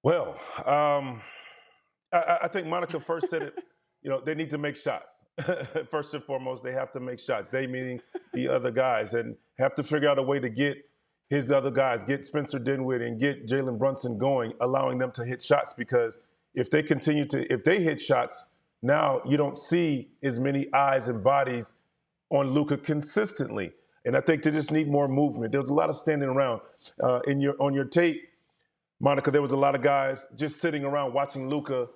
Well, I think Monica first said it. They need to make shots. First and foremost, they have to make shots. They meaning the other guys, and have to figure out a way to get his other guys, get Spencer Dinwiddie and get Jalen Brunson going, allowing them to hit shots. Because if they hit shots, now you don't see as many eyes and bodies on Luka consistently. And I think they just need more movement. There was a lot of standing around. On your tape, Monica, there was a lot of guys just sitting around watching Luka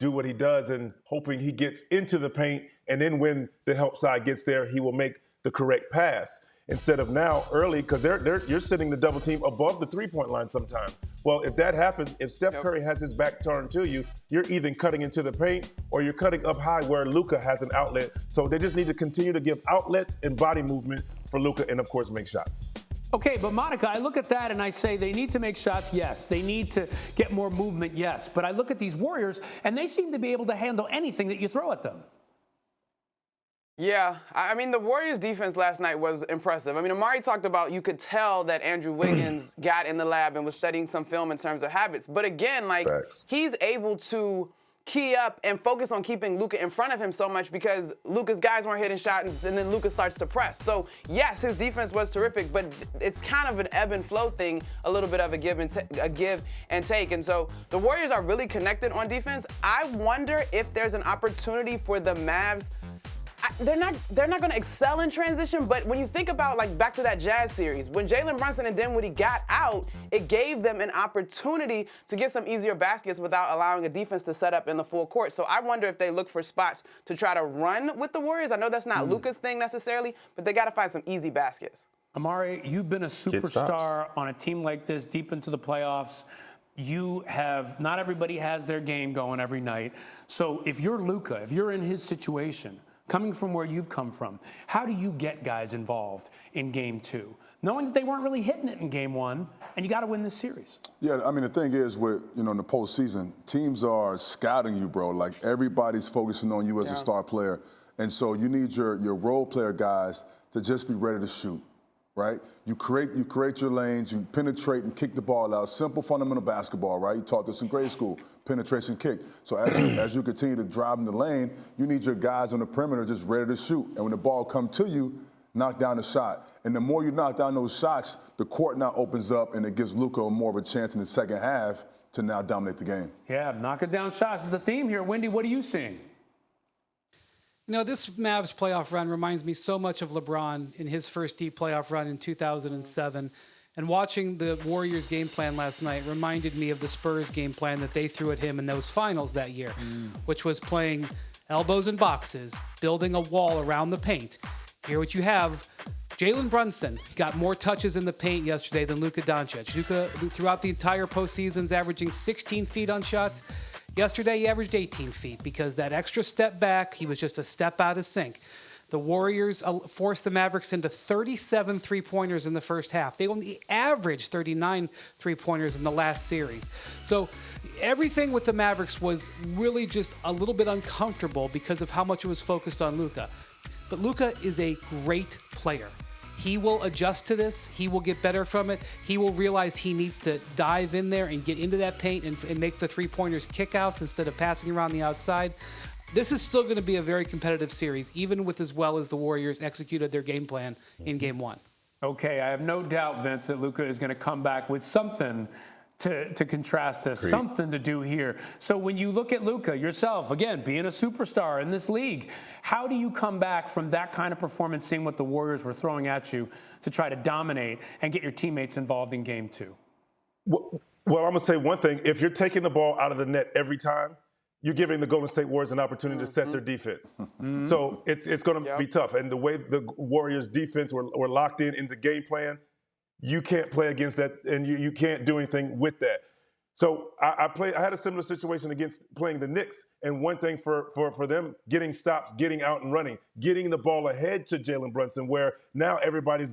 do what he does and hoping he gets into the paint, and then when the help side gets there, he will make the correct pass. Instead of now early, because you're sitting the double team above the three-point line sometimes. Well, if that happens, if Steph Curry has his back turned to you, you're either cutting into the paint or you're cutting up high where Luka has an outlet. So they just need to continue to give outlets and body movement for Luka, and of course make shots. Okay, but Monica, I look at that and I say they need to make shots, yes. They need to get more movement, yes. But I look at these Warriors and they seem to be able to handle anything that you throw at them. Yeah, I mean, the Warriors' defense last night was impressive. I mean, Amar'e talked about you could tell that Andrew Wiggins got in the lab and was studying some film in terms of habits. But again, he's able to key up and focus on keeping Luka in front of him so much because Luka's guys weren't hitting shots, and then Luka starts to press. So, yes, his defense was terrific, but it's kind of an ebb and flow thing, a little bit of a give and take. And so the Warriors are really connected on defense. I wonder if there's an opportunity for the Mavs. They're not going to excel in transition, but when you think about, back to that Jazz series, when Jalen Brunson and Dinwiddie got out, it gave them an opportunity to get some easier baskets without allowing a defense to set up in the full court. So I wonder if they look for spots to try to run with the Warriors. I know that's not Luka's thing necessarily, but they got to find some easy baskets. Amar'e, you've been a superstar on a team like this deep into the playoffs. Not everybody has their game going every night. So if you're Luka, if you're in his situation, coming from where you've come from, how do you get guys involved in Game 2? Knowing that they weren't really hitting it in Game 1, and you got to win this series. Yeah, I mean, the thing is with, in the postseason, teams are scouting you, bro. Like, everybody's focusing on you as a star player. And so you need your role player guys to just be ready to shoot, right? You create your lanes, you penetrate and kick the ball out. Simple fundamental basketball, right? You taught this in grade school, penetration kick. So as you continue to drive in the lane, you need your guys on the perimeter just ready to shoot. And when the ball comes to you, knock down the shot. And the more you knock down those shots, the court now opens up and it gives Luka more of a chance in the second half to now dominate the game. Yeah, knocking down shots is the theme here. Wendy, what are you seeing? This Mavs playoff run reminds me so much of LeBron in his first deep playoff run in 2007. And watching the Warriors game plan last night reminded me of the Spurs game plan that they threw at him in those finals that year, which was playing elbows and boxes, building a wall around the paint. Here what you have, Jalen Brunson got more touches in the paint yesterday than Luka Doncic. Luka, throughout the entire postseason, is averaging 16 feet on shots. Yesterday, he averaged 18 feet because that extra step back, he was just a step out of sync. The Warriors forced the Mavericks into 37 three-pointers in the first half. They only averaged 39 three-pointers in the last series. So everything with the Mavericks was really just a little bit uncomfortable because of how much it was focused on Luka. But Luka is a great player. He will adjust to this. He will get better from it. He will realize he needs to dive in there and get into that paint and make the three-pointers kickouts instead of passing around the outside. This is still going to be a very competitive series, even with as well as the Warriors executed their game plan in Game 1. Okay, I have no doubt, Vince, that Luka is going to come back with something to contrast this, something to do here. So when you look at Luka yourself, again, being a superstar in this league, how do you come back from that kind of performance, seeing what the Warriors were throwing at you to try to dominate and get your teammates involved in Game 2? Well, I'm going to say one thing. If you're taking the ball out of the net every time, you're giving the Golden State Warriors an opportunity to set their defense. So it's going to be tough. And the way the Warriors' defense were locked in the game plan, you can't play against that, and you can't do anything with that. So I had a similar situation against playing the Knicks, and one thing for them, getting stops, getting out and running, getting the ball ahead to Jalen Brunson, where now everybody's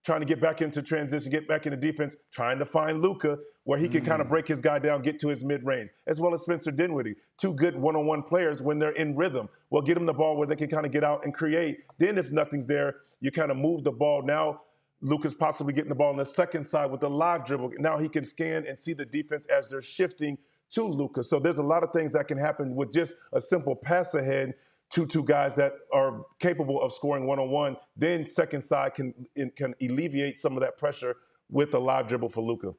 trying to get back into transition, get back into defense, trying to find Luka, where he can kind of break his guy down, get to his mid-range, as well as Spencer Dinwiddie. Two good one-on-one players when they're in rhythm. Well, get them the ball where they can kind of get out and create. Then if nothing's there, you kind of move the ball. Now Luka's possibly getting the ball on the second side with the live dribble. Now he can scan and see the defense as they're shifting to Luka. So there's a lot of things that can happen with just a simple pass ahead to two guys that are capable of scoring one-on-one. Then second side can alleviate some of that pressure with a live dribble for Luka.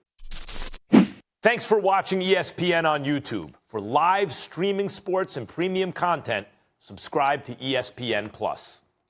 Thanks for watching ESPN on YouTube. For live streaming sports and premium content, subscribe to ESPN+.